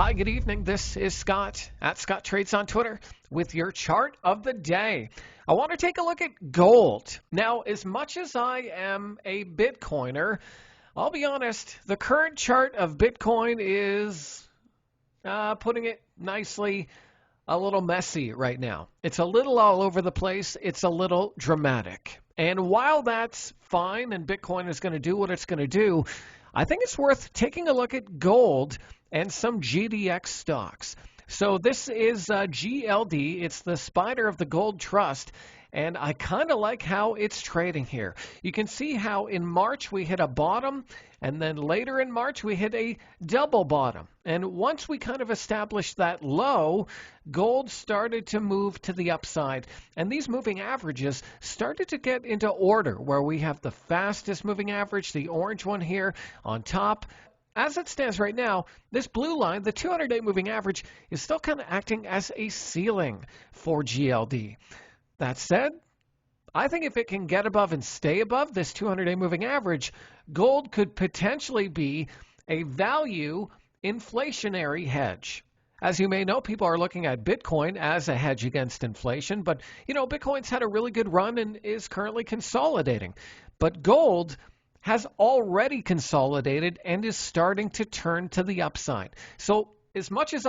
Hi, good evening. This is Scott at Scott Trades on Twitter with your chart of the day. I want to take a look at gold. Now, as much as I am a Bitcoiner, I'll be honest, the current chart of Bitcoin is, putting it nicely, a little messy right now. It's a little all over the place. It's a little dramatic. And while that's fine and Bitcoin is going to do what it's going to do, I think it's worth taking a look at gold and some GDX stocks. So this is GLD. It's the spider of the Gold Trust. And I kind of like how it's trading here. You can see how in March we hit a bottom, and then later in March we hit a double bottom. And once we kind of established that low, gold started to move to the upside. And these moving averages started to get into order, where we have the fastest moving average, the orange one here on top. As it stands right now, this blue line, the 200-day moving average, is still kind of acting as a ceiling for GLD. That said, I think if it can get above and stay above this 200-day moving average, gold could potentially be a value inflationary hedge. As you may know, people are looking at Bitcoin as a hedge against inflation, but Bitcoin's had a really good run and is currently consolidating. But gold has already consolidated and is starting to turn to the upside. So as much as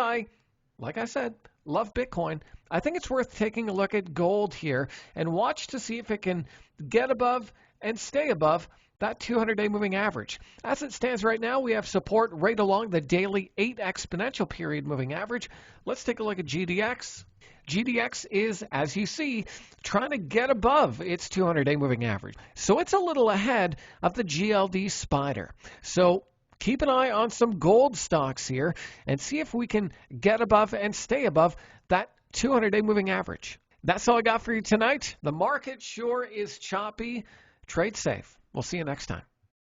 like I said, love Bitcoin, I think it's worth taking a look at gold here and watch to see if it can get above and stay above that 200-day moving average. As it stands right now, we have support right along the daily 8 exponential period moving average. Let's take a look at GDX. GDX is, as you see, trying to get above its 200-day moving average. So it's a little ahead of the GLD spider. So keep an eye on some gold stocks here and see if we can get above and stay above that 200-day moving average. That's all I got for you tonight. The market sure is choppy. Trade safe. We'll see you next time.